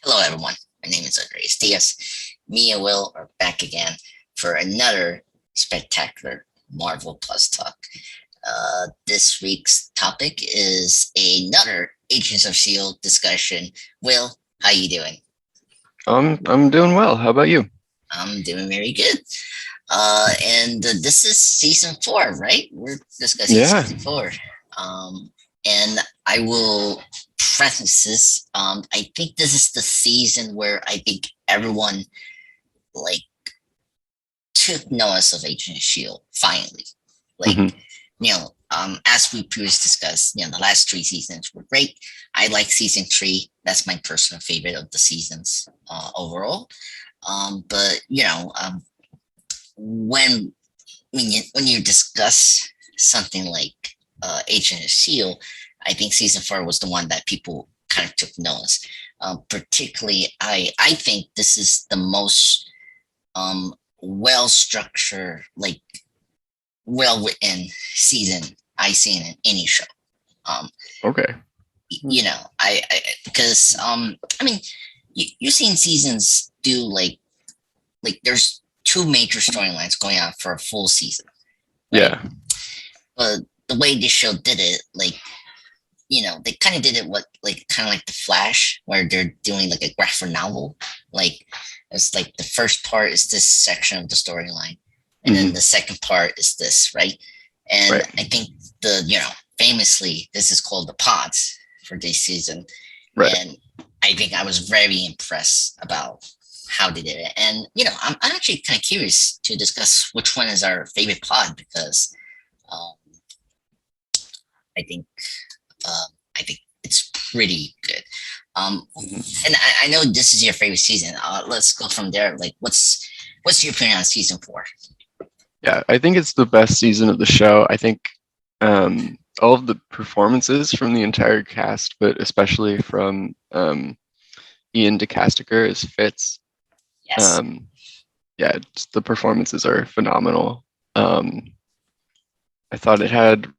Hello, everyone. My name is Andres Diaz. Me and Will are back again for another spectacular Marvel Plus talk. This week's topic is another Agents of S.H.I.E.L.D. discussion. Will, how you doing? I'm doing well. How about you? I'm doing very good. And this is season four, right? We're discussing Yeah. season four. Um, and I will preface this. I think this is the season where I think everyone like took notice of Agent of Shield finally. Like, hmm as we previously discussed, the last three seasons were great. I like season three. That's my personal favorite of the seasons overall. But when when you discuss something like Agent of Shield, I think season four was the one that people kind of took notice. Particularly, I think this is the most well structured, like well written season I seen in any show. Um, Okay. I because I mean, you've seen seasons do like there's two major storylines going on for a full season, right? Yeah. But the way this show did it, like they kind of did it what like kind of like the Flash, where they're doing like a graphic novel. Like it's like the first part is this section of the storyline, and then the hmm second part is this, right? And Right. I think famously this is called the pods for this season, Right. and I think I was very impressed about how they did it. And I'm actually kind of curious to discuss which one is our favorite pod because um, I think I think it's pretty good. hmm And I know this is your favorite season. Let's go from there. Like, what's your opinion on season four? Yeah. I think it's the best season of the show. I think all of the performances from the entire cast, but especially from Ian DeCastiger as Fitz. Yes. Um, yeah, the performances are phenomenal. Um, I thought it had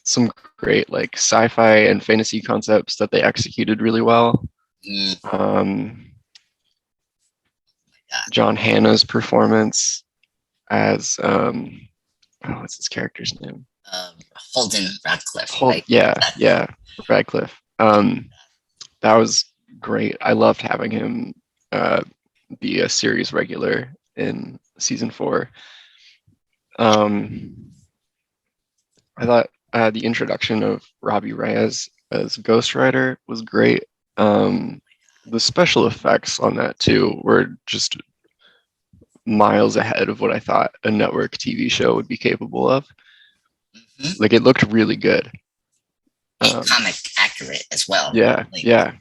some great like sci-fi and fantasy concepts that they executed really well. Mm, Um, God. John Hannah's performance as what's his character's name? Holden Radcliffe, Hold right? yeah, That, yeah, Radcliffe. That was great. I loved having him uh be a series regular in season four. Um I thought the introduction of Robbie Reyes as Ghost Rider was great. The special effects on that too were just miles ahead of what I thought a network TV show would be capable of. mhm. Like it looked really good. And Um, comic accurate as well. yeah, Like, yeah,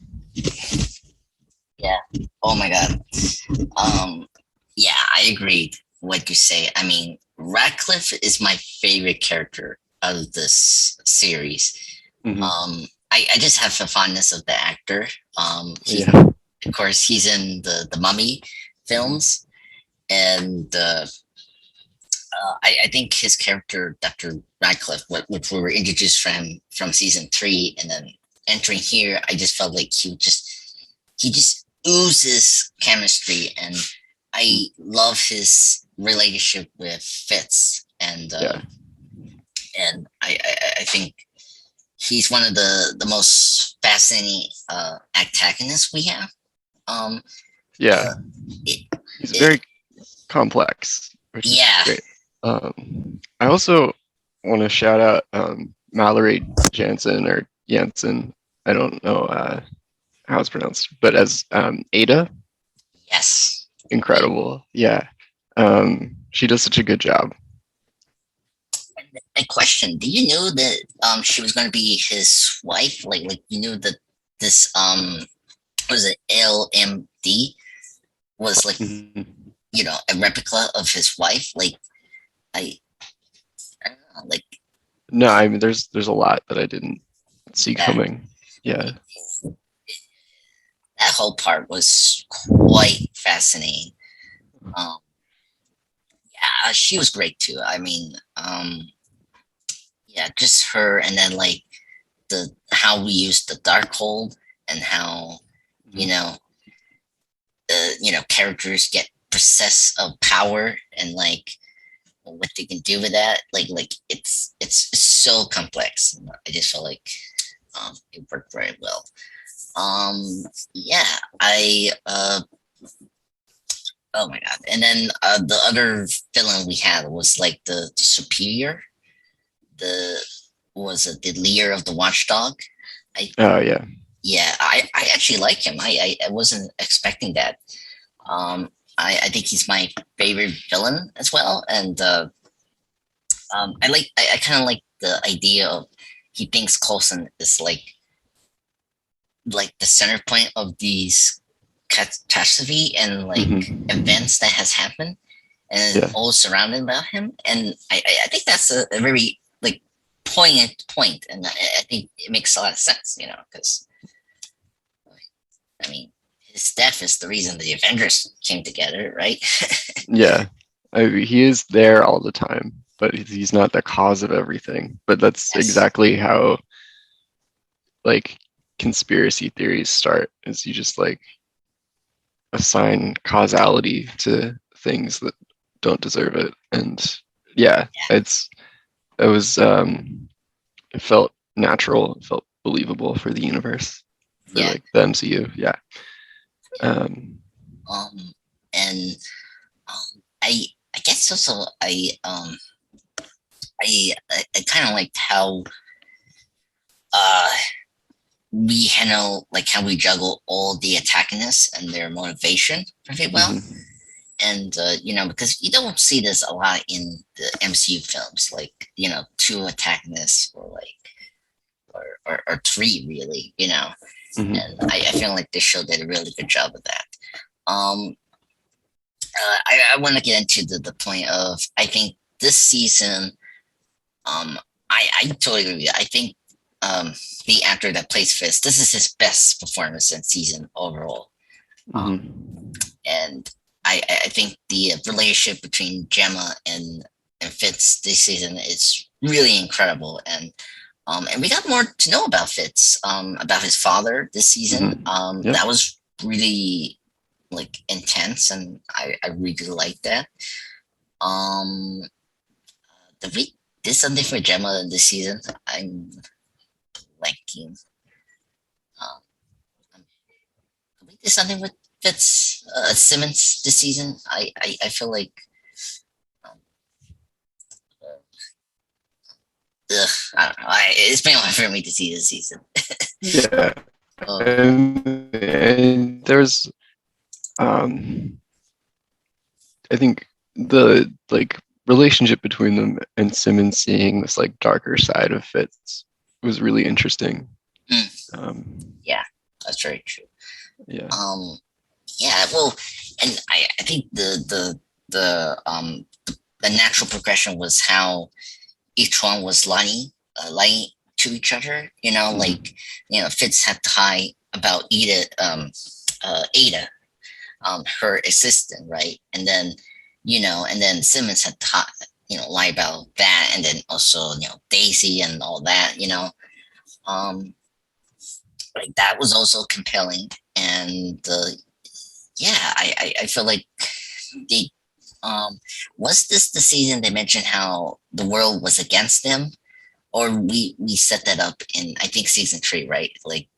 yeah. Oh my God. Um, yeah, I agreed. What you say. I mean, Radcliffe is my favorite character out of this series. hmm I just have a fondness of the actor. He, yeah, of course, he's in the Mummy films, and I think his character, Dr. Radcliffe, which we were introduced from season three, and then entering here, I just felt like he just oozes chemistry, and I love his relationship with Fitz, yeah, and I think he's one of the most fascinating antagonists we have. Um, yeah. uh, it, He's it, very complex, which is yeah, great. I also want to shout out Mallory Jansen or Jansen. I don't know how it's pronounced, but as Ada, yes. incredible. Yeah, she does such a good job. A question: do you know that she was going to be his wife? Like you knew that this was it LMD was like Mhm. a replica of his wife? Like I, I don't know, like No, I mean there's a lot that I didn't see yeah, coming. Yeah, that whole part was quite fascinating. Um, yeah, she was great too. I mean, yeah, just her, and then like the how we use the dark hold and how you Mhm. know characters get possessed of power and like what they can do with that. Like it's so complex. I just felt like it worked very well. Yeah, I oh my god. And then the other villain we had was like the superior, the was it the leader of the watchdog. I Oh yeah. Yeah, I actually like him. I wasn't expecting that. I think he's my favorite villain as well, and I kind of like the idea of he thinks Coulson is like the center point of these catastrophe and like Hmm. events that has happened and Yeah. all surrounding about him. And I think that's a very like poignant point, and I think it makes a lot of sense, because I mean his death is the reason the Avengers came together, right? Yeah. He is there all the time, but he's not the cause of everything. But that's Yes. exactly how like conspiracy theories start, is you just like assign causality to things that don't deserve it. And yeah, it was it felt natural, it felt believable for the universe, for Yeah. like the MCU. Yeah. Um, Um. And I guess also I kind of liked how uh we handle like how we juggle all the antagonists and their motivation very well. mhm. And because you don't see this a lot in the MCU films, like two antagonists or three really, and Mhm. I feel like this show did a really good job of that. Um, I want to get into the point of I think this season, I totally agree with you. I think the actor that plays Fist, this is his best performance in season overall. Um, Mhm. and I think the relationship between Gemma and Fitz this season is really incredible, and we got more to know about Fitz, about his father this season. Mhm. Yep. That was really like intense, and I really like that. Um, did we did something for Gemma this season? I'm blanking. Um, we did something with Fitz Simmons this season. I feel like um, ugh, I don't know. It's been hard for me to see this season. Yeah. Oh, And there's um I think the like relationship between them and Simmons seeing this like darker side of Fitz was really interesting. mm, Um, yeah, that's very true. yeah. Um, yeah, well, and I think the natural progression was how each one was lying to each other. Like Hmm. Fitz had to lie about Ada, her assistant, right? And then Simmons had to lie about that, and then also Daisy and all that. Um, like that was also compelling, and yeah, I feel like they was this the season they mentioned how the world was against them, or we set that up in I think season three, right? Like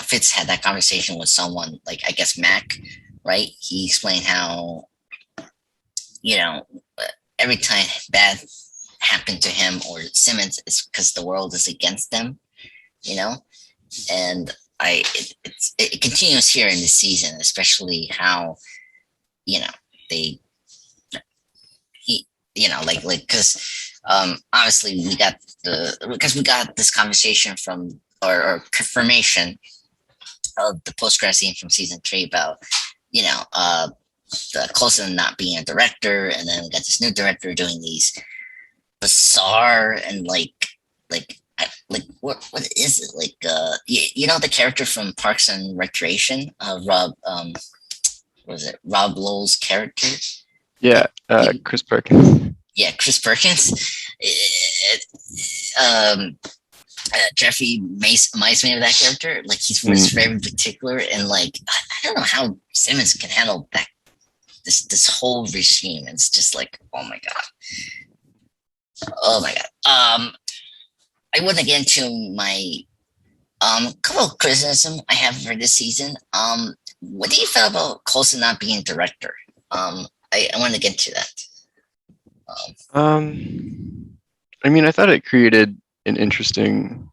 Fitz had that conversation with someone, like I guess Mac, right? He explained how you know every time bad happened to him or Simmons, it's because the world is against them, you know. And it continues here in this season, especially how you know they he like because obviously we got this conversation from or confirmation of the post credit scene from season three about you know uh the Coulson not being a director, and then we got this new director doing these bizarre and like what is it like the character from Parks and Recreation, Rob was it Rob Lowe's character, Yeah. like he Chris Perkins. yeah, Chris Perkins. um, Jeffrey Mice made of that character. Like he was Mm. very particular, and like don't know how Simmons can handle that this whole regime. It's just like, oh my god, oh my god. I want to get into my couple of criticism I have for this season. What do you feel about Coulson not being director? I want to get to that. Um, I mean, I thought it created an interesting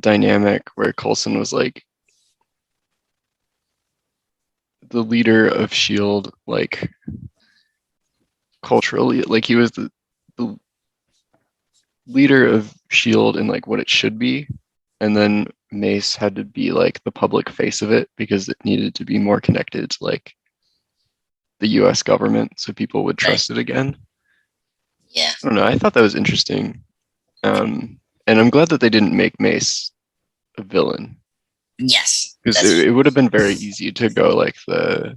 dynamic where Coulson was like the leader of Shield, like culturally, like he was the leader of Shield and like what it should be, and then Mace had to be like the public face of it because it needed to be more connected to like the U.S. government, so people would right? trust it again. Yeah. I don't know. I thought that was interesting, and I'm glad that they didn't make Mace a villain Yes. because it would have been very easy to go like the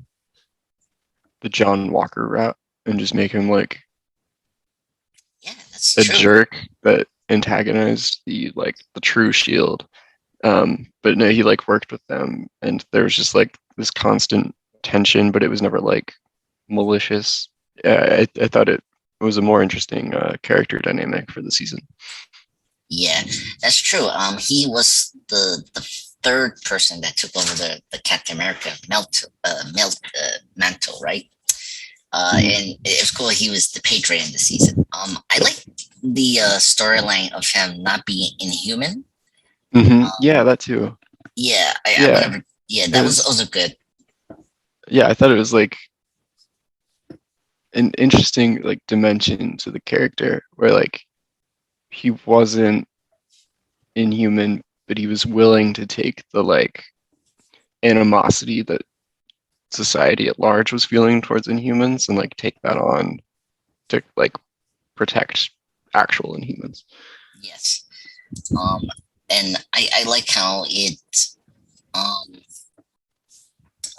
John Walker route and just make him like Yeah. That's a true. jerk that antagonized the true Shield. But no, he like worked with them, and there was just like this constant tension, but it was never like malicious. I thought it was a more interesting character dynamic for the season. Yeah, that's true. He was the third person that took over the Captain America mantle, right? Mm-hmm. And it was cool. He was the Patriot in the season. I like the storyline of him not being inhuman. Mm-hmm. Um, Yeah, that too. yeah, I Yeah, whenever yeah, it that was was. also good. Yeah, I thought it was like an interesting like dimension to the character where like he wasn't inhuman, but he was willing to take the like animosity that society at large was feeling towards Inhumans and like take that on to like protect actual Inhumans. Yes. Um, and I like how it um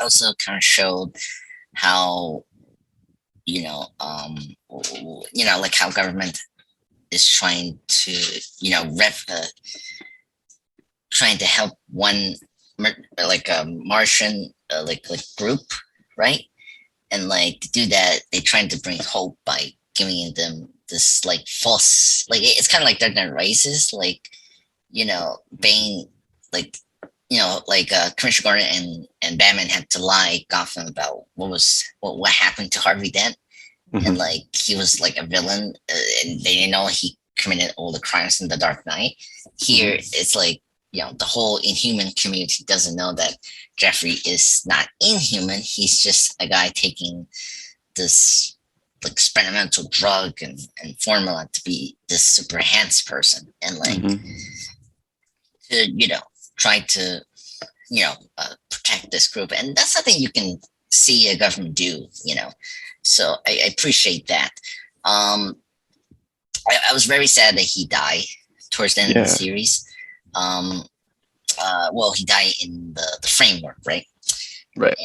also kind of showed how like how government is trying to trying to help one like a Martian like group, right? And like to do that, they're trying to bring hope by giving them this like false like it's kind of like Dark Knight Rises, like Bane, like like Commissioner Gordon and Batman had to lie Gotham about what happened to Harvey Dent, and Mm-hmm. like he was like a villain, and they didn't know he committed all the crimes in the Dark Knight. Here, Mm-hmm. it's like the whole Inhuman community doesn't know that Jeffrey is not inhuman. He's just a guy taking this like experimental drug and formula to be this super hands person, and like Mm-hmm. to try to protect this group, and that's something you can see a government do. So I appreciate that. um I was very sad that he died towards the end of the Yeah, series. um well, he died in the framework, right? right.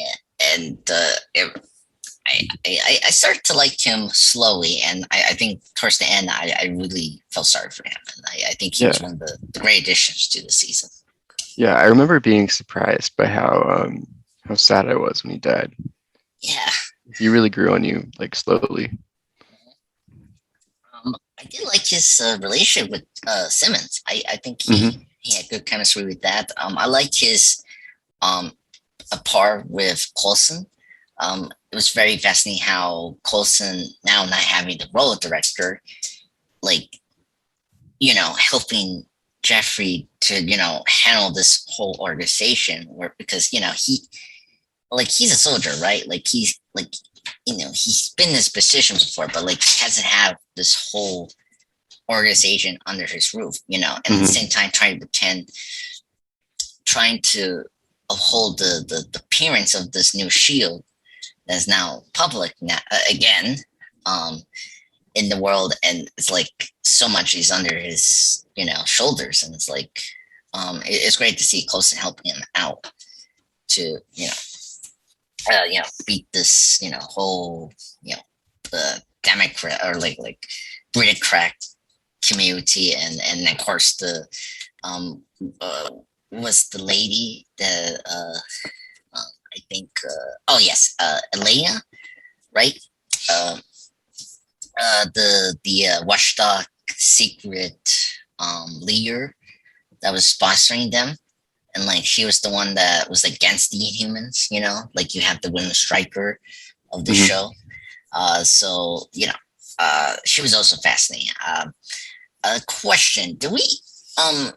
And I started to like him slowly, and I think towards the end I really felt sorry for him, and I think he was Yeah, one of the great additions to the season. yeah. I remember being surprised by how sad I was when he died. Yeah. He really grew on you like slowly. I did like his relationship with Simmons. I think Mm-hmm. he had good chemistry with that. I liked his um, a par with Coulson. It was very fascinating how Coulson, now not having the role of director, like helping Jeffrey to handle this whole organization, where because he's a soldier, right? Like he's like he's been in this position before, but like he hasn't had this whole organization under his roof, and at the Mm-hmm. same time trying to uphold the appearance of this new shield that's now public now, again, um, in the world, and it's like so much is under his shoulders, and it's like it's great to see Coulson helping him out to beat this whole Democrat or like Britocrat community, and of course the um uh, was the lady that think. Oh yes, Elena, right? Um, the watchdog secret leader that was sponsoring them, and like she was the one that was against the Inhumans. Like you have the women striker of the Hmm. show. So she was also fascinating. A question: Do we um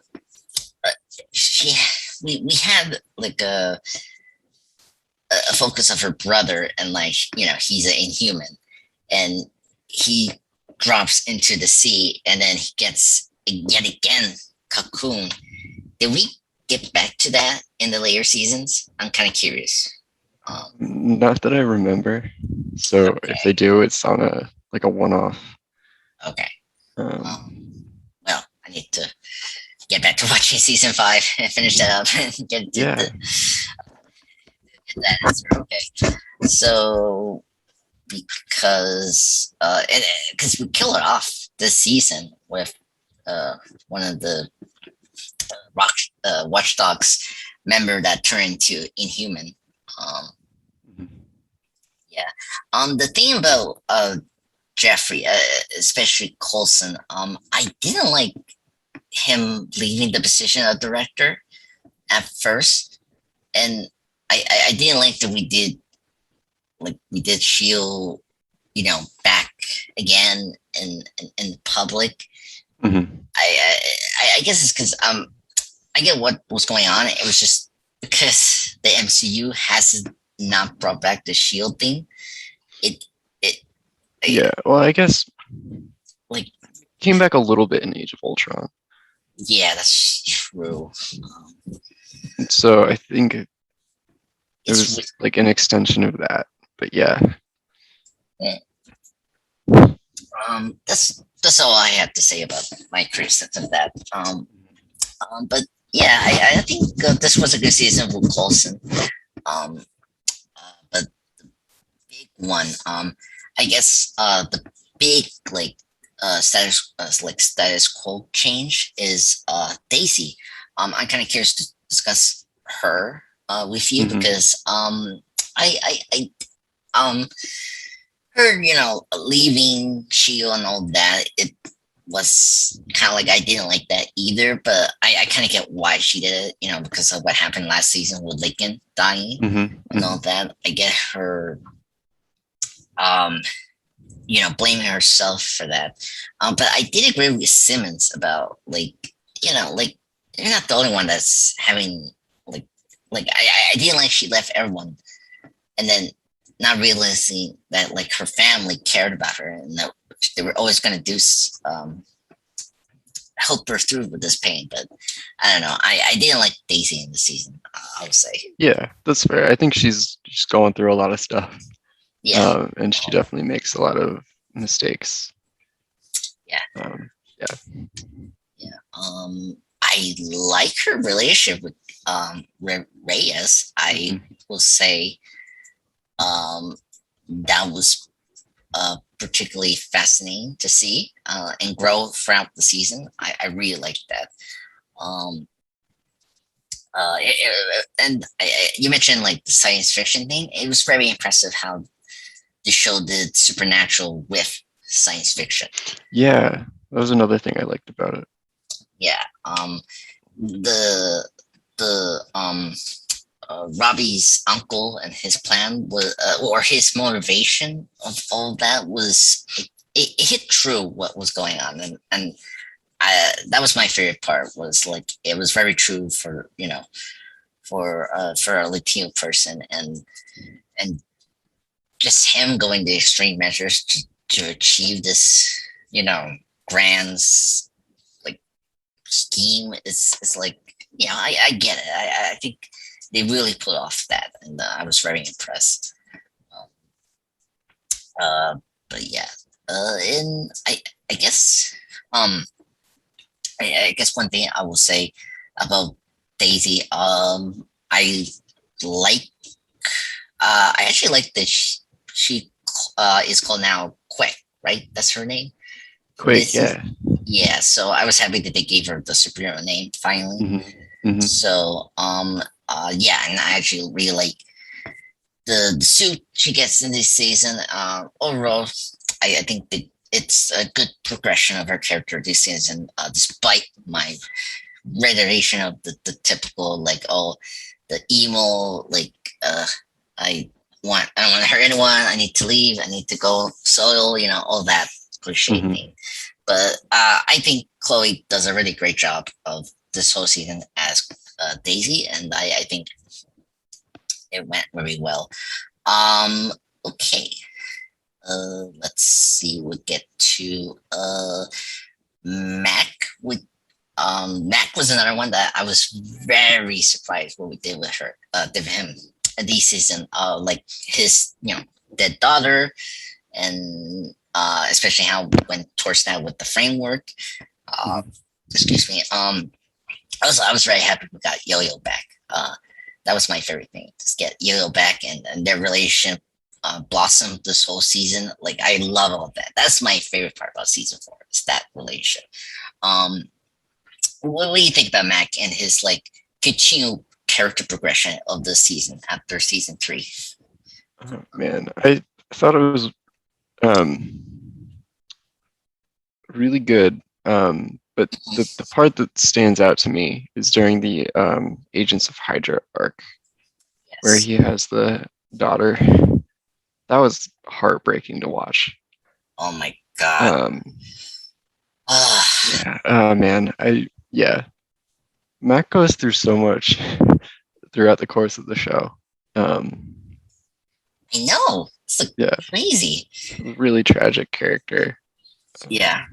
she we had like a focus of her brother, and like he's an Inhuman, and he drops into the sea, and then he gets yet again cocoon. Did we get back to that in the later seasons? I'm kind of curious. Um, Not that I remember. So if they okay, do, it's on a like a one-off. okay. Um, Um, well, I need to get back to watching season 5 and finish that up and yeah. get that answer. Okay, so because we kill it off this season with one of the rock watchdogs member that turned into Inhuman. Um, yeah. The thing about Jeffrey, especially Coulson, I didn't like him leaving the position of director at first, and I didn't like that we did Shield, back again in public. Hmm. I guess it's because I get what was going on. It was just because the MCU has not brought back the Shield thing. It it, Yeah. Well, I guess like came back a little bit in Age of Ultron. yeah, that's true. Um, So I think it it's was like an extension of that. But yeah. that's all I had to say about my criticism of that. But yeah, I think this was a good season with Coulson. Um, but big one, I guess the big status quo change is Daisy. I'm kind of curious to discuss her with you Hmm. because I her leaving Shield and all that, it was kind of like I didn't like that either, but I kind of get why she did it, because of what happened last season with Lincoln dying Hmm. and Hmm. all that. I get her um blaming herself for that. But I did agree with Simmons about like you're not the only one that's having like I didn't like she left everyone, and then not realizing that like her family cared about her and that they were always going to help her through with this pain. But I don't know. I didn't like Daisy in the season. I would say, Yeah, that's fair. I think she's going through a lot of stuff. yeah, And she definitely makes a lot of mistakes. yeah, Um, yeah. yeah. I like her relationship with Reyes. I Hmm. will say that was particularly fascinating to see and grow throughout the season. I really liked that. Um, and you mentioned like the science fiction thing. It was very impressive how the show did supernatural with science fiction. Yeah, that was another thing I liked about it. Yeah. The Robbie's uncle and his plan was, or his motivation of all that was, it hit true what was going on, and that was my favorite part. Was like it was very true for for a Latino person, and just him going to extreme measures to achieve this grand like scheme is like I get it. I think they really pulled off that, and I was very impressed. Um, uh, but yeah, and I guess um I guess one thing I will say about Daisy, I like I actually like that she is called now Quick, right? That's her name for Quick, this season. yeah. Yeah, so I was happy that they gave her the superhero name finally. Hmm. Hmm. So yeah, and I actually really like. the suit she gets in this season. Overall, I think that it's a good progression of her character this season, despite my reiteration of the typical like, oh, the emo like, uh I I don't want to hurt anyone, I need to leave, I need to go solo, all that cliche Hmm. thing. But I think Chloe does a really great job of this whole season as Daisy, and I think it went very well. um okay, let's see, we get to Mac with Mac was another one that I was very surprised what we did with her, did with him this season. Like his, dead daughter, and especially how we went towards that with the framework. Uh, Hmm. excuse me. I was very happy we got Yo-Yo back. That was my favorite thing. Just get Yo-Yo back, and their relationship blossomed this whole season. Like I love all of that. That's my favorite part about season 4. Is that relationship. Um, what do you think about Mac and his like continued character progression of the season after season 3? Oh, man, I thought it was really good. But the part that stands out to me is during the Agents of Hydra arc, where Yes. he has the daughter. That was heartbreaking to watch. Oh my god. Um, Uh, yeah, man, yeah, Matt goes through so much throughout the course of the show. Um, I know. It's like yeah, crazy. really tragic character. Yeah.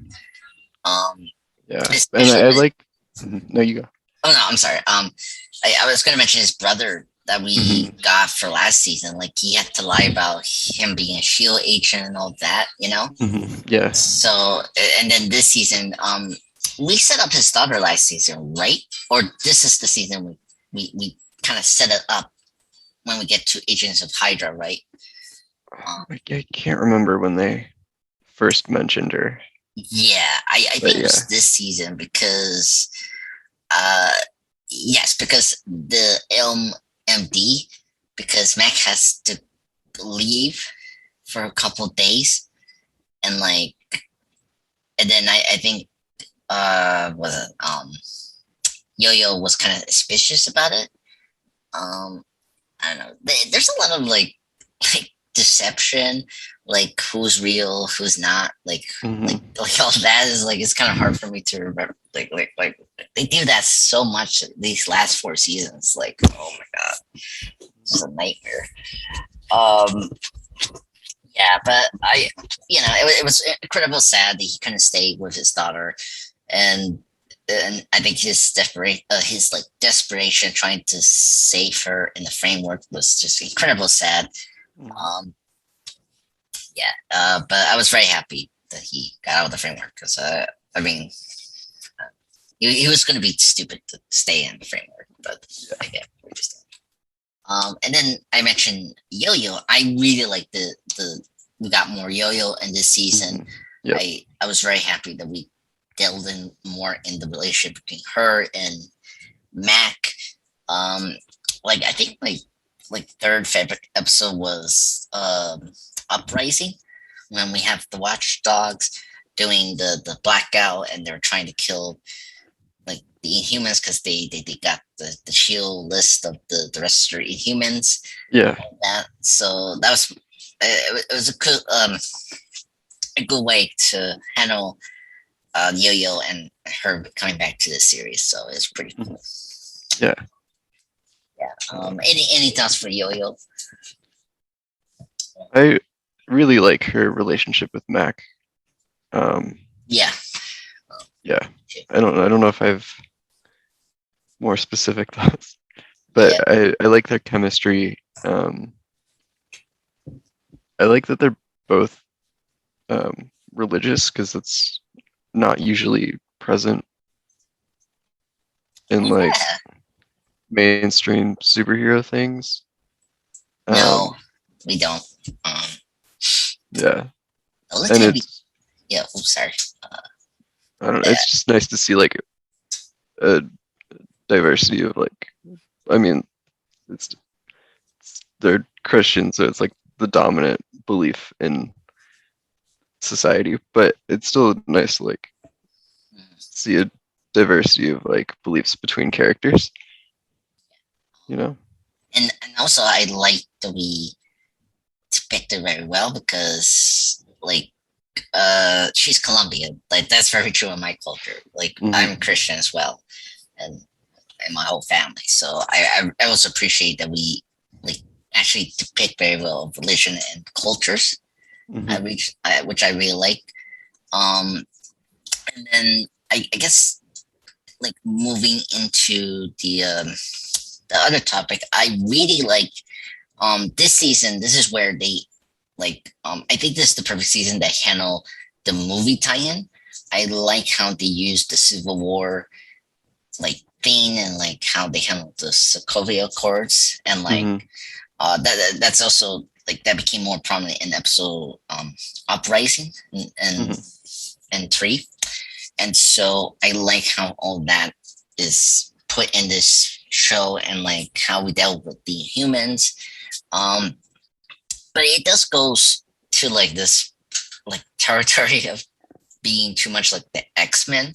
Um, Yeah, and especially I with, like. No, you go. oh no, I'm sorry. I was gonna mention his brother that we Hmm. got for last season. Like he had to lie about him being a shield agent and all that. Hmm. Yeah, So, and then this season, we set up his daughter last season, right? Or this is the season we kind of set it up when we get to Agents of Hydra, right? Um, I can't remember when they first mentioned her, yeah, I but think it yeah. was this season because, uh, yes, because the LMD, because Mac has to leave for a couple days, and like, and then I think, was it, Yo-Yo was kind of suspicious about it. Um, I don't know. There's a lot of like deception, like who's real, who's not, like like Hmm. like all that is like it's kind of hard for me to remember. Like they do that so much these last 4 seasons. Like, oh my god, it's a nightmare. Um, yeah, but it was incredible sad that he couldn't stay with his daughter, and I think his like desperation trying to save her in the framework was just incredible sad. Um, yeah, but I was very happy that he got out of the framework because I mean, he was going to be stupid to stay in the framework, but Yeah. again, we just. And then I mentioned Yo-Yo. I really like the we got more Yo-Yo in this season. Hmm. Yep. I was very happy that we delved in more in the relationship between her and Mac. Um, like I think like third favorite episode was Uprising, when we have the Watchdogs doing the blackout, and they're trying to kill like the Inhumans because they got the shield list of the rest of the Inhumans. Yeah. That so that was it was a good way to handle Yo-Yo and her coming back to the series. So it's pretty Mhm. cool. Yeah. Yeah. Um, Any thoughts for Yo-Yo? I really like her relationship with Mac. Um, Yeah. yeah. I don't know if I have more specific thoughts, but Yeah. I like their chemistry. I like that they're both religious because it's not usually present in like Yeah. mainstream superhero things. No, Um, we don't. Um, yeah, the only and time we, it's yeah. Oops, sorry. I don't know. Yeah. It's just nice to see like a diversity of like. I mean, it's they're Christian, so it's like the dominant belief in society. But it's still nice to like see a diversity of like beliefs between characters, you know? And also I like that we depicted very well because like she's Colombian. Like that's very true in my culture. Like Hmm. I'm Christian as well, and and my whole family. So I also appreciate that we like actually depict very well religion and cultures. Hmm. Which I really like. Um, and then I guess like moving into the other topic, I really like this season. This is where they like I think this is the perfect season that handle the movie tie-in. I like how they use the Civil War like thing and like how they handle the Sokovia Accords and like Hmm. that's also like that became more prominent in episode Uprising Hmm. and three. And so I like how all that is put in this show and like how we dealt with the humans. Um, but it does goes to like this like territory of being too much like the X-Men.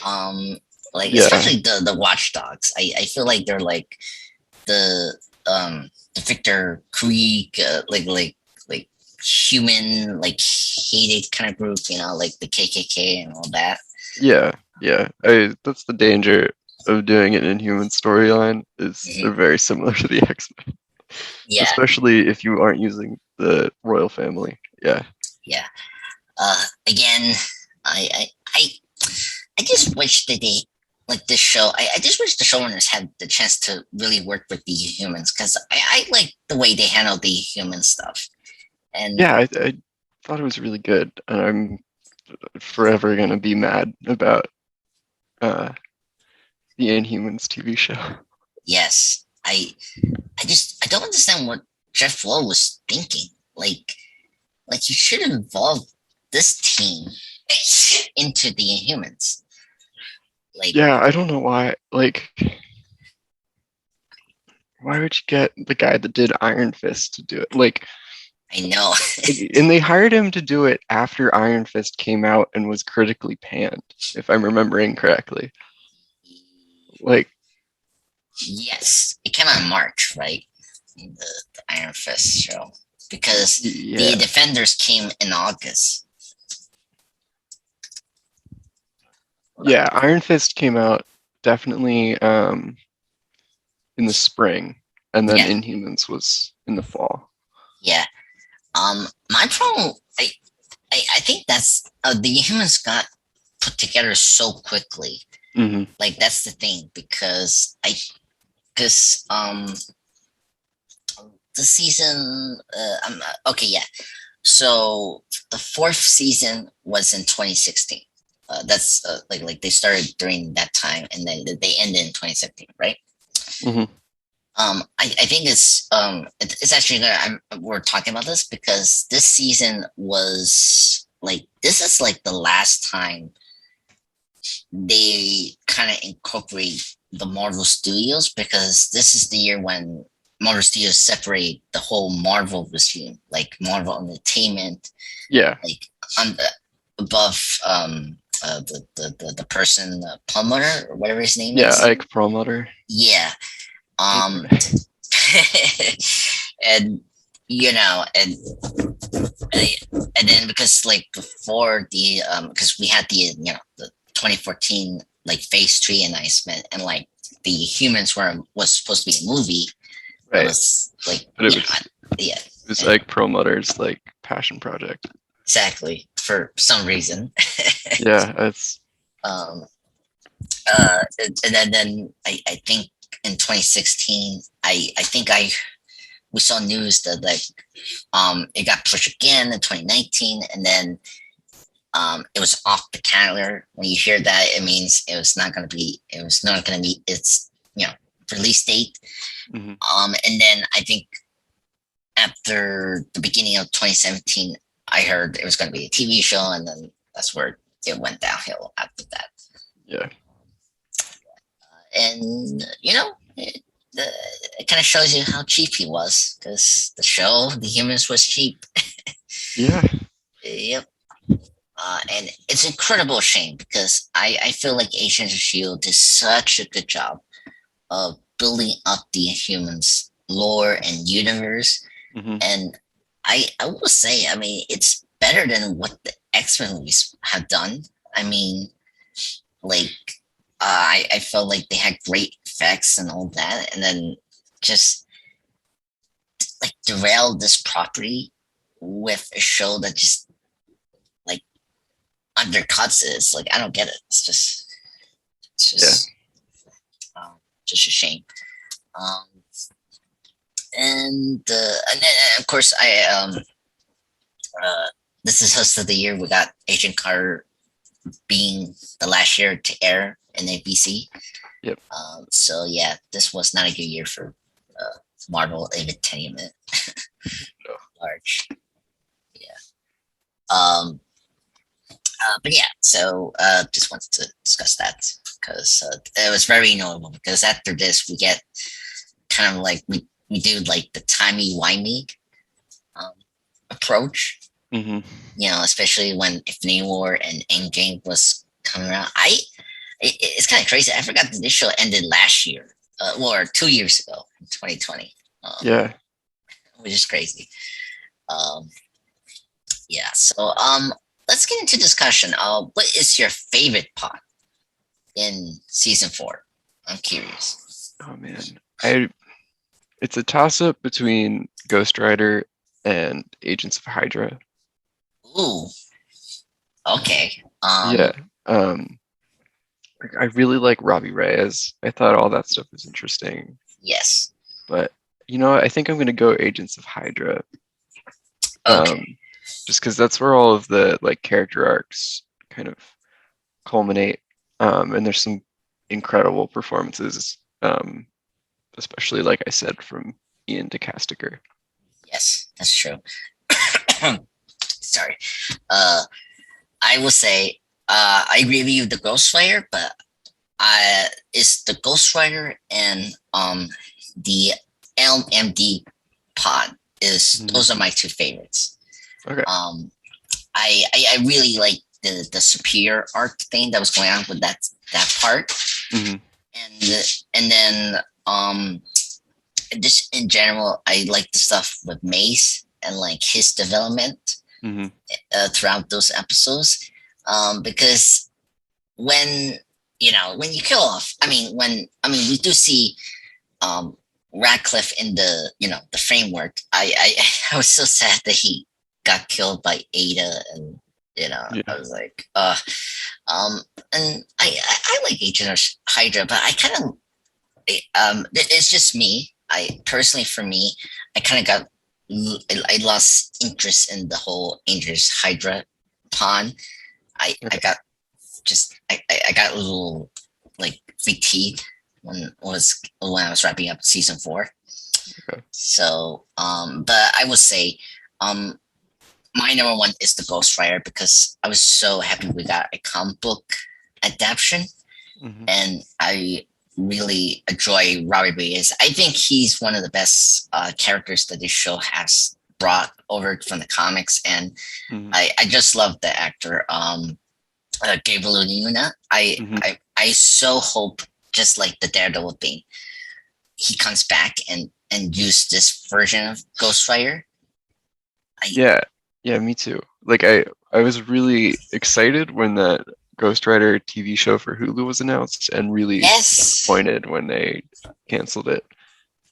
Um, like Yeah, especially the Watchdogs. I feel like they're like the Victor Krieg like human like hated kind of group, you know, like the KKK and all that. yeah, yeah. That's the danger of doing an Inhuman storyline is Mhm. they're very similar to the X-Men, Yeah, especially if you aren't using the royal family. Yeah. yeah. Again, I I I, I just wish that they like this show. I just wish the showrunners had the chance to really work with the humans because I like the way they handle the human stuff. And Yeah, I thought it was really good, and I'm forever gonna be mad about uh the Inhumans TV show. yes, I don't understand what Jeff Lowe was thinking. Like you should involve this team into the Inhumans. Like Yeah, I don't know why. Like, why would you get the guy that did Iron Fist to do it? I know. And they hired him to do it after Iron Fist came out and was critically panned, if I'm remembering correctly. Like, Yes, it came out in March, right? The Iron Fist show because the yeah, Defenders came in August. yeah, Iron Fist came out definitely in the spring, and then Yeah, Inhumans was in the fall. yeah. My problem, I think that's the humans got put together so quickly. Hmm. Like that's the thing because the season I'm okay, yeah. So the fourth season was in 2016. That's like they started during that time and then they ended in 2017, right? Hmm. I think it's actually good. We're talking about this because this season was like this is like the last time they kind of incorporate the Marvel Studios because this is the year when Marvel Studios separate the whole Marvel regime, like Marvel Entertainment, Yeah, like on the above the person Plumber or whatever his name yeah, is. Ike Perlmutter. Yeah. Okay. Um and you know and then because like before the because we had the you know the 2014 like phase 3 announcement and like the humans were was supposed to be a movie that Right, was like but it you know was yeah it was Ike Perlmutter's like passion project. exactly for some reason Yeah, it's um and then I think in 2016 I think I we saw news that like it got pushed again in 2019 and then it was off the calendar. When you hear that, it means it was not going to be its, you know, release date. mhm. And then I think after the beginning of 2017, I heard it was going to be a TV show, and then that's where it went downhill after that. Yeah. And you know, it kind of shows you how cheap he was because the show, The Humans, was cheap. Yeah. Yep. And it's an incredible shame because I feel like Agents of S.H.I.E.L.D. did such a good job of building up the Humans lore and universe. Hmm. And I will say, I mean, it's better than what the X-Men movies have done. I mean, like, I felt like they had great effects and all that, and then just like derail this property with a show that just like undercuts it. It's like I don't get it. It's Yeah. just a shame. Um, and then, of course uh, this is host of the year. We got Agent Carter being the last year to air in ABC. Yep. So yeah, this was not a good year for Marvel Entertainment. No. Large, yeah. Um, but yeah, so just wanted to discuss that because it was very notable. Because after this, we get kind of like we do like the timey wimey um, approach. Hmm. You know, especially when Infinity War and Endgame was coming out. It's kind of crazy. I forgot that this show ended last year, or 2 years ago, in 2020, Yeah. which is crazy. Um, yeah. So let's get into discussion. What is your favorite part in season 4? I'm curious. Oh man. I It's a toss up between Ghost Rider and Agents of Hydra. Ooh. Okay. Yeah. Um, I really like Robbie Reyes. I thought all that stuff was interesting, Yes. but I think I'm gonna go Agents of Hydra. Okay. Um, just because that's where all of the like character arcs kind of culminate. And there's some incredible performances, especially like I said from Ian DeCastiger. Yes, that's true. Sorry. Uh, I will say I agree with you, the Ghost Rider, but it's the Ghost Rider and the LMD pod is Mhm. those are my two favorites. Okay. Um, I really like the superior arc thing that was going on with that part, Hmm. and then just in general, I like the stuff with Mace and like his development Hmm. throughout those episodes, because when when you kill off, we do see um Radcliffe in the the framework. I was so sad that he got killed by Ada, and I Yeah. was like um and I like Agent of Hydra, but I kind of it's just me. I personally, for me, I kind of got I lost interest in the whole Agents Hydra pawn. I Okay. got I got a little like fatigued when I was wrapping up season 4. Okay. So but I would say um my number one is the Ghost Rider because I was so happy we got a comic book adaptation, Hmm. and I really enjoy Robbie Reyes. I think he's one of the best characters that this show has brought over from the comics, and Hmm. I just love the actor. Gabriel Luna. Hmm. I so hope, just like the Daredevil thing, he comes back and use this version of Ghost Rider. I Yeah. Yeah, me too. Like I was really excited when that Ghost Rider TV show for Hulu was announced and really Yes, disappointed when they canceled it.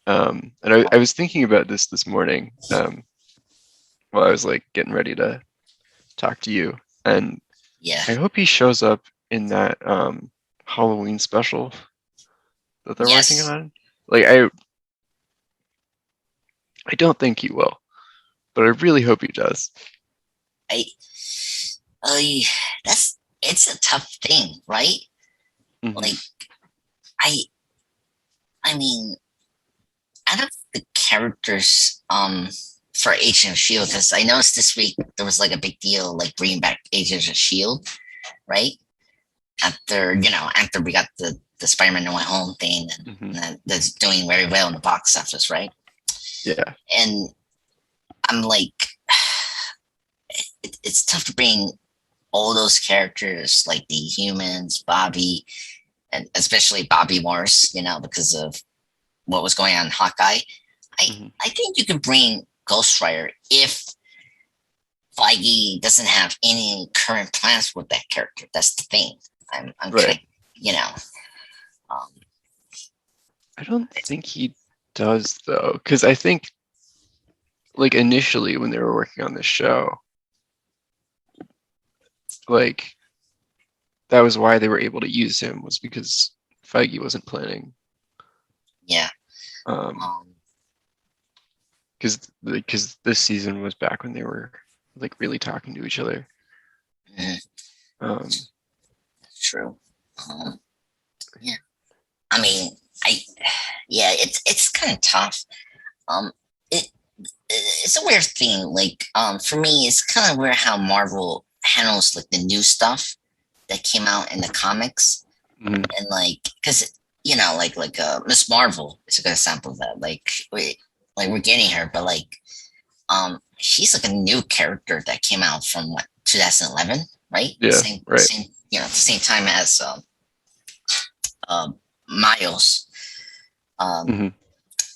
And I was thinking about this morning, while I was like getting ready to talk to you, and yeah, I hope he shows up in that Halloween special that they're working yes. on. Like I don't think he will, but I really hope he does. I, I that's it's a tough thing, right? Hmm. Like I I mean, out of the characters for Agent of Shield, because I noticed this week there was like a big deal like bringing back Agents of Shield, right? After we got the Spider-Man No Way Home thing, Hmm. and that's doing very well in the box office, right? Yeah. And I'm like, it's tough to bring all those characters like the humans, Bobby, and especially Bobby Morse, because of what was going on in Hawkeye. I Hmm. I think you could bring Ghost Rider if Feige doesn't have any current plans with that character. That's the thing. I'm kind Right. of you know um, I don't think he does though, because I think like initially when they were working on this show, like that was why they were able to use him was because Feige wasn't planning. yeah. Um, Um, because this season was back when they were like really talking to each other. mm, Um, true. Um, yeah. I mean, I yeah. It's kind of tough. Um, it it's a weird thing. Like, for me, it's kind of weird how Marvel handles like the new stuff that came out in the comics, mhm. and like, because Miss Marvel is a good example of that. We're getting her, but like, she's like a new character that came out from what 2011, right? Yeah, right. Same, at the same time as Miles. Um, Hmm.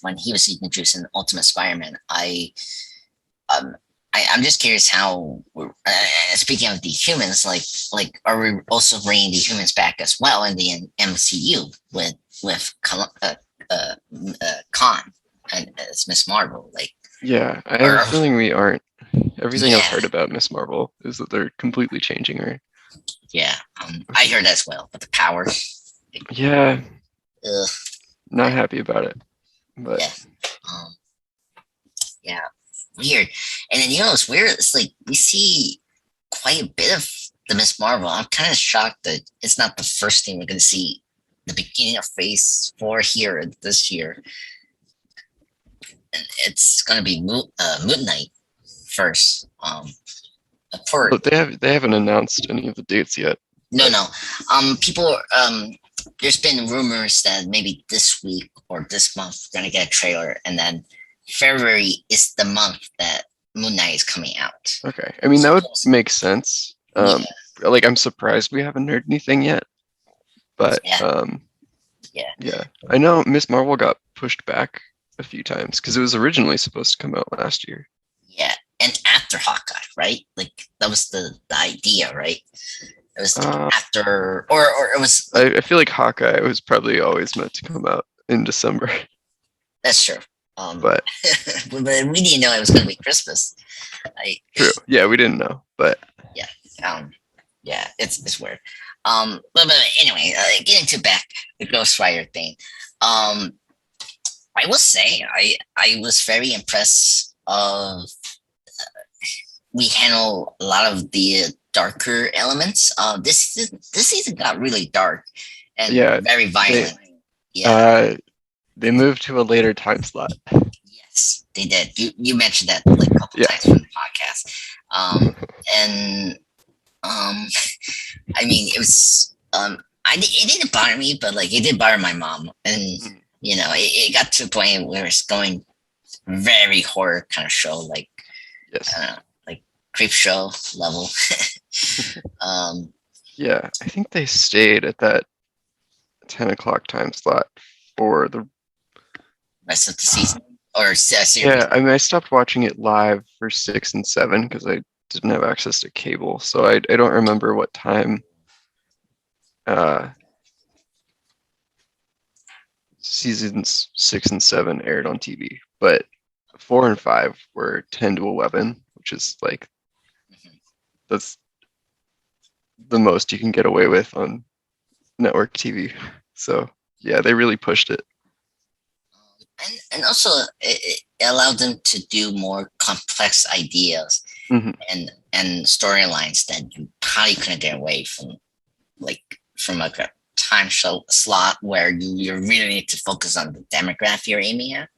when he was introduced in Ultimate Spider-Man, um, I'm just curious how. Speaking of the humans, are we also bringing the humans back as well in the MCU with Khan and as Miss Marvel? Yeah, I have a Or feeling we aren't. Everything I've yeah, heard about Miss Marvel is that they're completely changing her. yeah. I heard as well, but the power. Yeah, Ugh, not happy about it, but yeah, um, yeah. Weird. And then it's weird. It's like we see quite a bit of the Miss Marvel. I'm kind of shocked that it's not the first thing we're going to see the beginning of Phase 4 here this year. And it's going to be Moon Knight first. For but they haven't announced any of the dates yet. No, But no. People. There's been rumors that maybe this week or this month we're going to get a trailer, and then February is the month that Moon Knight is coming out. okay, I mean that would Suppose. make sense. Yeah, Like I'm surprised we haven't heard anything yet, but yeah, yeah, yeah, I know Miss Marvel got pushed back a few times because it was originally supposed to come out last year. yeah. And after Hawkeye, right? Like that was the idea, right? It was like Uh, after, or it was like I feel like Hawkeye was probably always meant to come out in December, that's true. Um, but but we didn't know it was going to be Christmas. I true. Yeah, we didn't know, but Yeah, um, yeah, it's weird. But anyway, getting to back the Ghost Rider thing. Um, I will say I was very impressed of we handle a lot of the darker elements. This season got really dark and yeah, very they violent. Yeah, uh they moved to a later time slot. yes, they did. You mentioned that like a couple Yeah. times from the podcast. And I mean, it was it didn't bother me, but like it did bother my mom, and Mm. it got to a point where it's going very horror kind of show, like Yes. like creep show level. um, Yeah, I think they stayed at that 10 o'clock time slot for the rest of the season or series. yeah, I mean I stopped watching it live for 6 and 7 because I didn't have access to cable, so I don't remember what time uh seasons 6 and 7 aired on TV, but 4 and 5 were 10 to 11, which is like that's the most you can get away with on network TV. So yeah, they really pushed it. And also it allowed them to do more complex ideas Hmm. and storylines that you probably couldn't get away like from like a time show slot where you really need to focus on the demographic you're aiming at.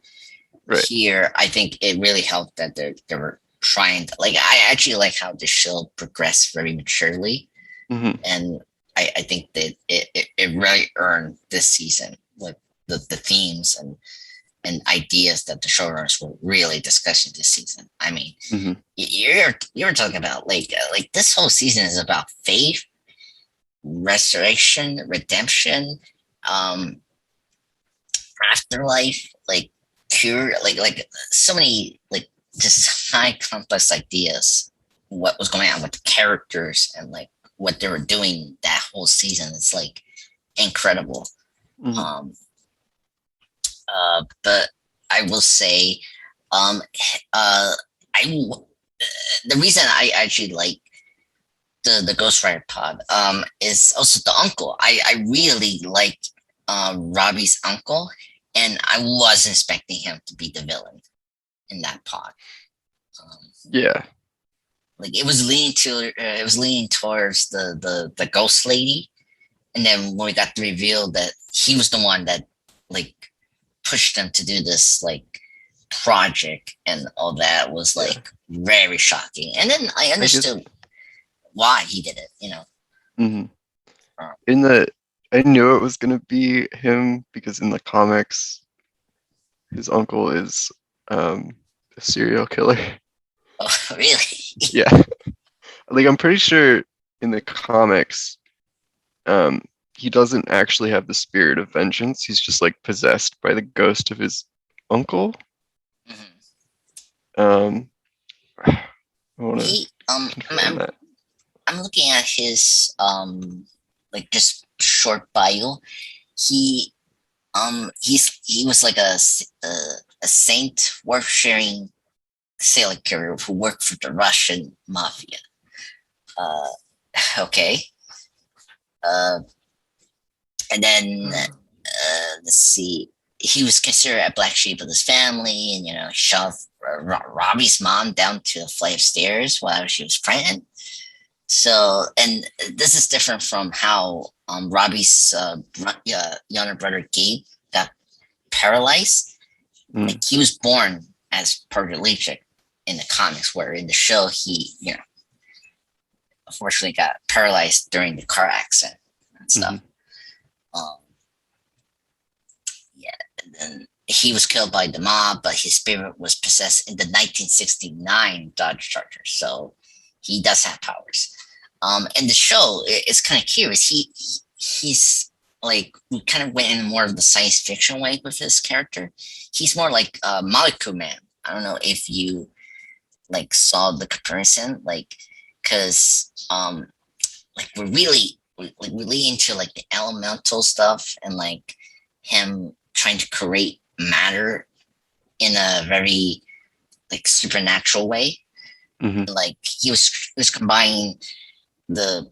Right. Here, I think it really helped that they were trying to, like, I actually like how the show progressed very maturely Hmm. and I think that it really earned this season with the themes and ideas that the showrunners were really discussing this season. I mean, Hmm. you're talking about like this whole season is about faith, restoration, redemption, um, afterlife, like cure, like so many like just high complex ideas. What was going on with the characters and like what they were doing that whole season. It's like incredible. Hmm. Um, but I will say, um, uh, I the reason I actually like the Ghost Rider pod is also the uncle. I really like Robbie's uncle, and I was expecting him to be the villain in that pod. Um, Yeah. like it was leaning towards the ghost lady, and then when we got the reveal that he was the one that like pushed them to do this like project and all that was Yeah. like very shocking. And then I I guess. understood why he did it. Hmm. Uh, In the, I knew it was gonna be him because in the comics, his uncle is um, a serial killer. oh, really? Yeah. Like I'm pretty sure in the comics, um, he doesn't actually have the spirit of vengeance. He's just like possessed by the ghost of his uncle. Mhm. Um, I want to He confirm that. I'm looking at his like just short bio. He he was like a saint worth sharing sailor carrier who worked for the Russian mafia. Uh, okay. Uh, and then let's see. He was considered a black sheep of his family, and shoved Robbie's mom down to a flight of stairs while she was pregnant. So, and this is different from how Robbie's younger brother Gabe got paralyzed. Mm, Like he was born as paraplegic in the comics, where in the show he, unfortunately got paralyzed during the car accident and hmm. stuff. Um, yeah, and then he was killed by the mob, but his spirit was possessed in the 1969 Dodge Charger, so he does have powers. And the show is kind of curious. He's like we kind of went in more of the science fiction way with his character. He's more like Molecule Man. I don't know if you like saw the comparison, like because like we're really like really into like the elemental stuff and like him trying to create matter in a very like supernatural way. Hmm. Like he was combining the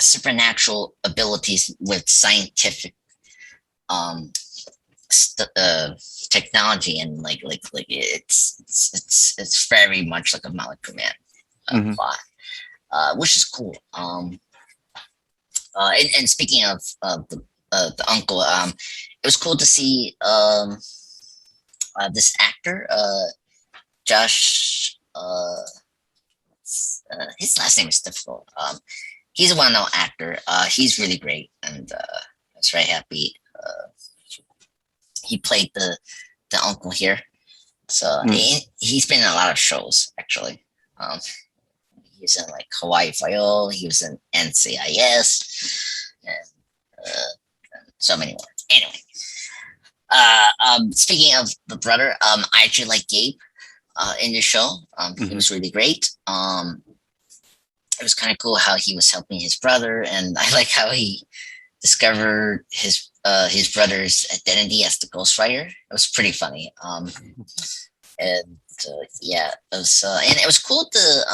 supernatural abilities with scientific um st- uh technology, and like it's very much like a Molecule Man Hmm. plot, which is cool. And speaking of the uncle, it was cool to see this actor, Josh. His last name is difficult. He's a well-known actor. He's really great, and I was very happy. He played the uncle here, so Mm. he's been in a lot of shows actually. Um, he was in like Hawaii Five-O. He was in NCIS, and so many more. Anyway, speaking of the brother, I actually like Gabe in the show. He Hmm. was really great. It was kind of cool how he was helping his brother, and I like how he discovered his brother's identity as the Ghost Rider. It was pretty funny. And yeah, and it was cool to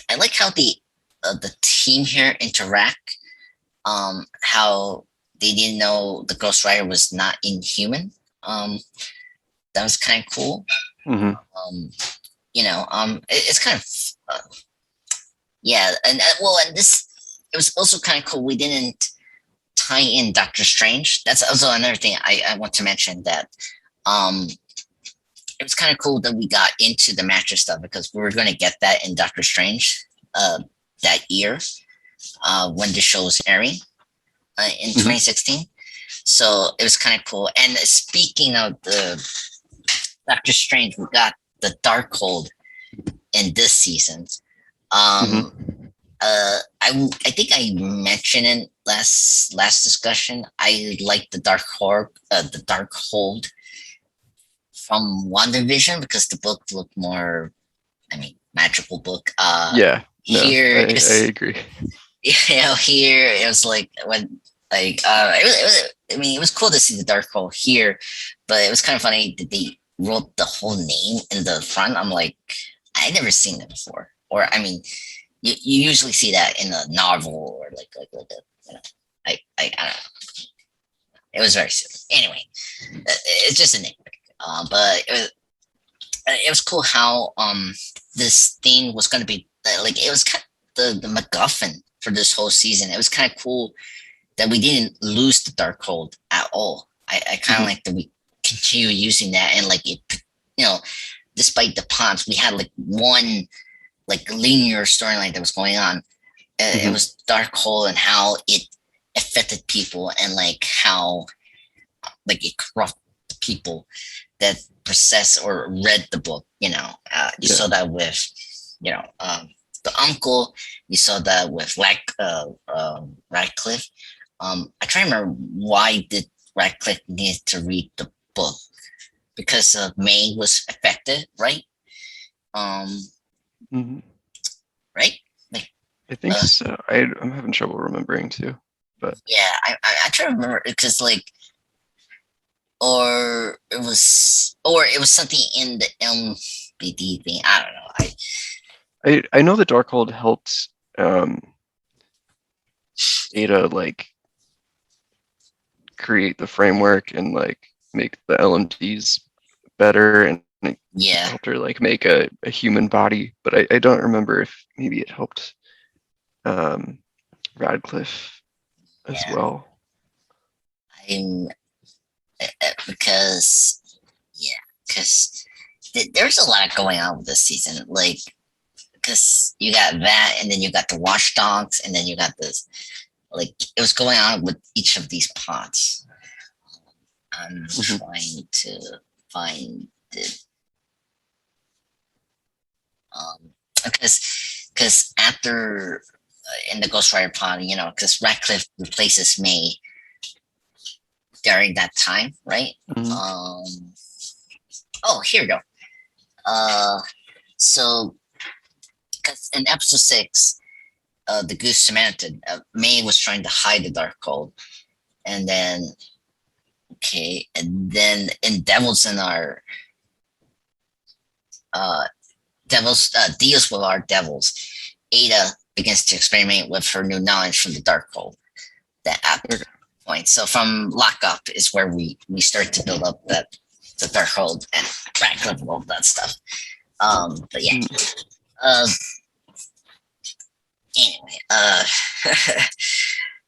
I like how the team here interact. How they didn't know the Ghost Rider was not inhuman. Um, that was kind of cool. Hmm. Um, it's kind of yeah, and well, and this it was also kind of cool. We didn't tie in Doctor Strange. That's also another thing I want to mention, that um it was kind of cool that we got into the mattress stuff because we were going to get that in Doctor Strange uh that year. when the show was airing in Mhm. 2016. So it was kind of cool. And speaking of the Doctor Strange, we got the Darkhold in this season. Um, Mhm. I think I mentioned in last discussion. I like the Darkhold from WandaVision because the book looked more, I mean, magical book. Yeah. No, Here I is, agree. here it was like when I mean, it was cool to see the Darkhold here, but it was kind of funny that they wrote the whole name in the front. I'm like, I never seen it before, or I mean, you usually see that in a novel or like a, you know, I don't know. It was very silly. Anyway, it's just a nitpick. But it was cool how this thing was going to be like it was kind of the MacGuffin for this whole season. It was kind of cool that we didn't lose the Darkhold at all. I kind of Mhm. like that we continue using that and like it, you know, despite the plots, we had like one like linear storyline that was going on. It Mhm. was Darkhold and how it affected people and like how like it corrupted people that possessed or read the book. You Yeah. saw that with the uncle. You saw that with Radcliffe. I try to remember why did Radcliffe need to read the book because May was affected, right? Um, Mhm. right? Like, I think uh, so. I'm having trouble remembering too, but yeah, I try to remember because like, or it was something in the MBD thing. I don't know. I know the Darkhold helped um, Ada like create the framework and like make the LMDs better, and it Yeah, helped her like make a human body. But I don't remember if maybe it helped um, Radcliffe as yeah. well. I'm because yeah, because there's a lot going on with this season. Like, because you got that, and then you got the Watchdogs, and then you got this. Like, it was going on with each of these pods. I'm Mhm. trying to find it because after in the Ghost Rider pod, because Radcliffe replaces May during that time, right? Mhm. Um, oh, here we go. Uh, so because in episode 6, the Goose Samaritan, May was trying to hide the Darkhold, and then and then in Devils in our uh, Devils deals with our Devils, Ada begins to experiment with her new knowledge from the Darkhold. That at Okay. point, so from Lockup is where we start to build up that the Darkhold and Radcliffe and all that stuff. But yeah. Mhm. Uh, anyway,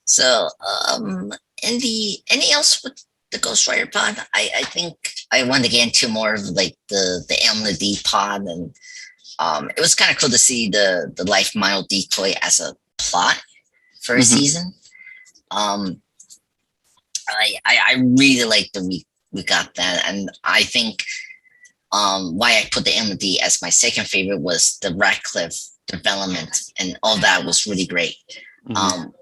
so in the anything else with the Ghost Rider pod? I think I want to get into more of like the Elm D pod, and it was kind of cool to see the Life Mile decoy as a plot for a Mhm. season. Um, I really like that we got that, and I think why I put the MD as my second favorite was the Radcliffe development, and all that was really great. Mhm. Um,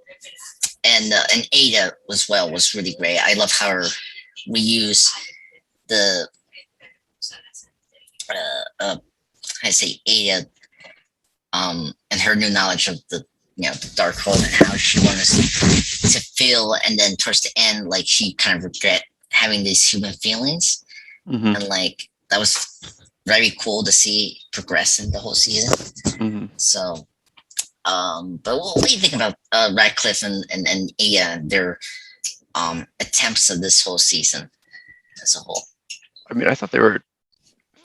and Ada as well was really great. I love how we use the I say Ada and her new knowledge of the dark hole and how she wants to feel, and then towards the end, like she kind of regret having these human feelings, Mhm. and like that was very cool to see progress in the whole season. Mhm. So, but what do you think about Radcliffe and Aya and their attempts of this whole season as a whole? I mean, I thought they were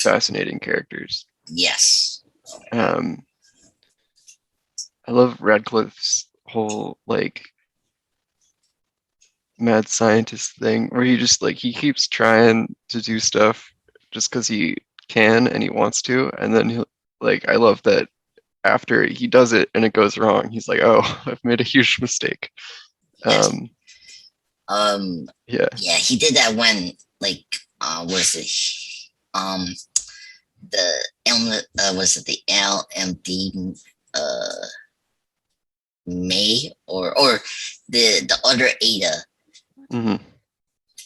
fascinating characters. Yes. Um, I love Radcliffe's whole like mad scientist thing where he just like he keeps trying to do stuff just because he can and he wants to, and then he'll like I love that after he does it and it goes wrong, he's like, "Oh, I've made a huge mistake." Yes. Um, yeah. Yeah, he did that when like was it um the was it the LMD uh May or the other Ada Hmm.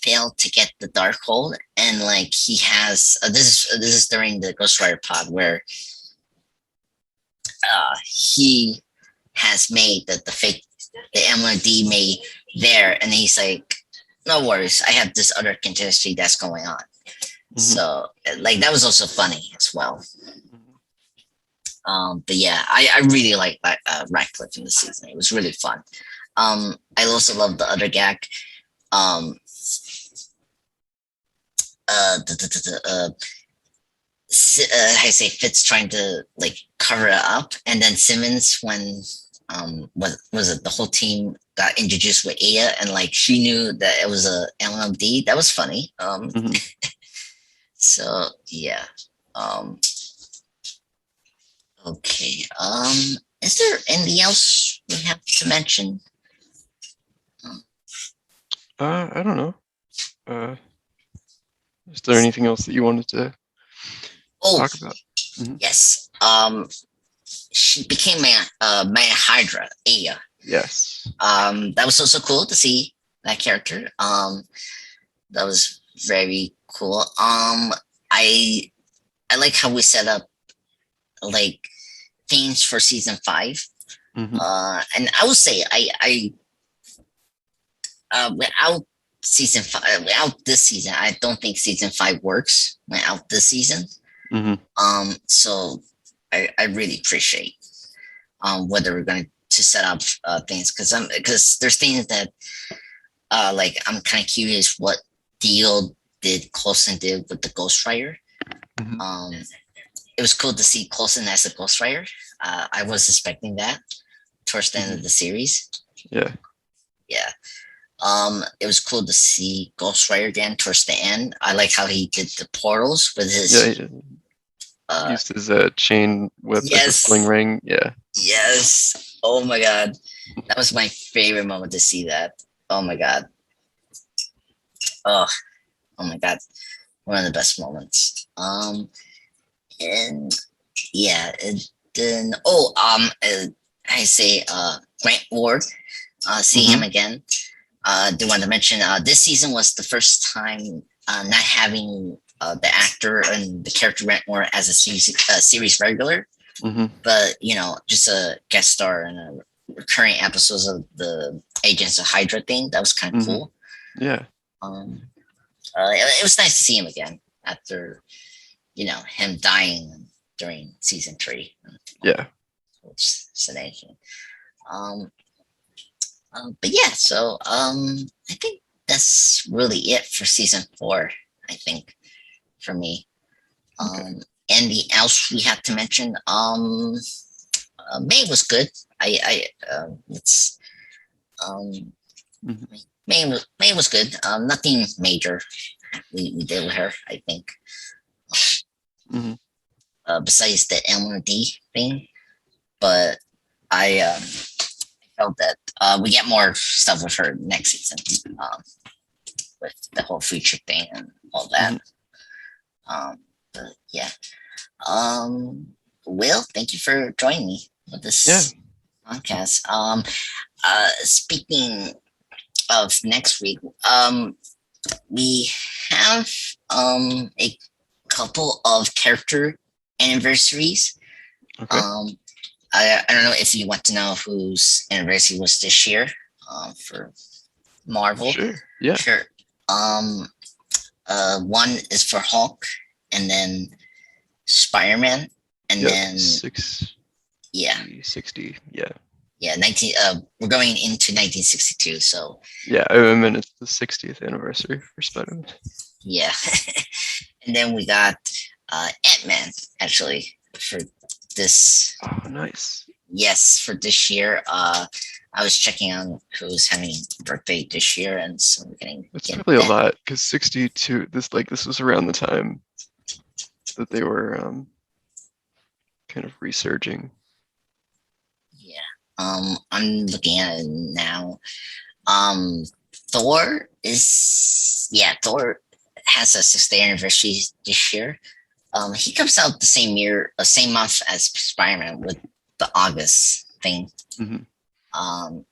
failed to get the Darkhold, and like he has this is during the Ghost Rider pod where he has made the fake the MLD made there, and he's like, no worries, I have this other contingency that's going on. Hmm. So like that was also funny as well. Hmm. But yeah, I really like Ratcliffe in the season. It was really fun. I also love the other gag. Um, I say Fitz trying to like cover it up, and then Simmons when was it the whole team got introduced with Aya, and like she knew that it was a LMD. That was funny. Hmm. So yeah. Um, okay. Is there anything else we have to mention? Um, I don't know. Uh, is there anything else that you wanted to oh talk about? Hmm. yes. She became Man Hydra, Aya. Yes. That was also cool to see that character. That was very cool. I I like how we set up like themes for season five. Hmm. And I would say without season five, without this season, I don't think season five works without this season. Hmm. So I really appreciate whether we're going to set up things because there's things that like I'm kind of curious what deal did Coulson did with the Ghost Rider. Hmm. Um, it was cool to see Coulson as a Ghost Rider. I was expecting that towards the end Hmm. of the series. Yeah. Yeah. It was cool to see Ghost Rider again towards the end. I like how he did the portals with Yeah. his He uh used his chain whip as a sling yes, ring. Yeah. yes. Oh my god. That was my favorite moment to see that. Oh my god. Oh, oh my god. One of the best moments. And yeah, and then I say Grant Ward, see him Hmm. again. Do want to mention this season was the first time not having the actor and the character Grant Ward as a series regular, Hmm. but you know, just a guest star in a recurring episodes of the Agents of Hydra thing. That was kind of Hmm. cool. Yeah. Um, it was nice to see him again after you know him dying during season three, Yeah. which is an agent. Um, but yeah, so I think that's really it for season four. I think for me. Okay. Anything else we have to mention? May was good. It's um Hmm. May was good. Nothing major we did with her. I think Hmm. besides the MRD thing, but I felt that we get more stuff with her next season. With the whole future thing and all that. Hmm. But yeah. Um, Will, thank you for joining me with Yeah. this podcast. Speaking of next week, we have a couple of character anniversaries. Okay. Um, I don't know if you want to know whose anniversary was this year for Marvel. Sure. Yeah. Sure. Um, one is for Hulk, and then Spider Man, and Yep. then 60. yeah, 60. Yeah. yeah, 19. We're going into 1962, so Yeah. I mean, it's the 60th anniversary for Spider-Man. yeah. And then we got Ant Man actually for this. Oh, nice. Yes, for this year. I was checking on who's having a birthday this year, and so we're That's getting probably a that. lot because 62. This was around the time that they were kind of resurging. I'm looking at it now. Um, Thor is yeah, Thor has a 60th anniversary this year. He comes out the same year, same month as Spider-Man with the August thing. Hmm. Um,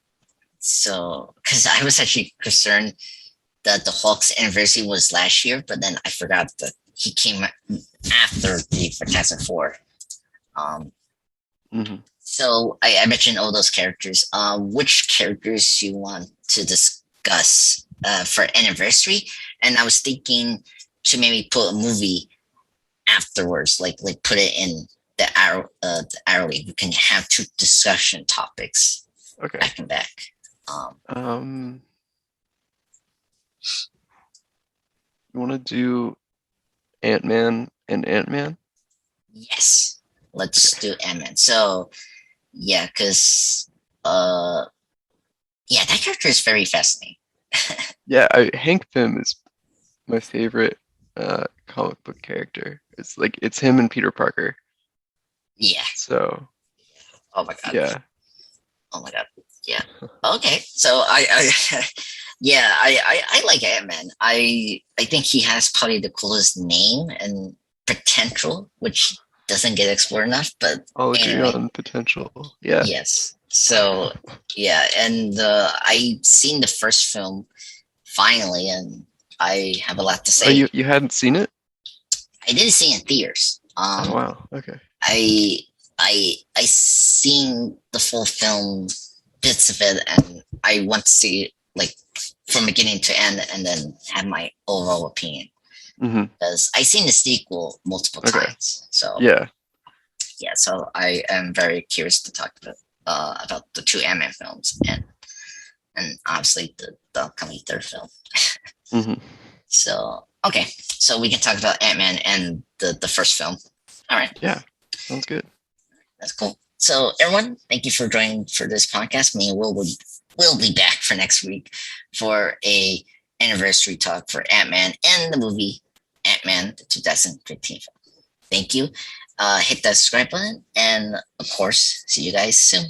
so because I was actually concerned that the Hulk's anniversary was last year, but then I forgot that he came after the Fantastic Four. Um, Hmm. so I mentioned all those characters. Which characters you want to discuss for anniversary? And I was thinking to maybe put a movie afterwards, like put it in the hourly. We can have two discussion topics Okay. back and back. Um, Um, you want to do Ant-Man and Ant-Man? yes, let's Okay. do Ant-Man. So yeah, because uh, yeah, that character is very fascinating. Yeah, Hank Pym is my favorite comic book character. It's like it's him and Peter Parker. Yeah. So Oh my god. yeah. Oh my god. Yeah. Okay. So yeah, I like Ant Man. I think he has probably the coolest name and potential, which doesn't get explored enough. But I'll agree anyway, on potential. Yeah. yes. So yeah, and I seen the first film finally, and I have a lot to Oh, you say. you hadn't seen it? I didn't see it in theaters. Oh wow. Okay. I I seen the full film, bits of it, and I want to see it like from beginning to end, and then have my overall opinion. Hmm. Because I seen the sequel multiple Okay. times, so Yeah. yeah. So I am very curious to talk about the two Ant-Man films and obviously the upcoming third film. Hmm. So okay, so we can talk about Ant-Man and the first film. All right. Yeah. Sounds good. That's cool. So everyone, thank you for joining for this podcast. Me and will be back for next week for a anniversary talk for Ant-Man and the movie Ant-Man, the 2015 film. Thank you. Hit that subscribe button, and of course, see you guys soon.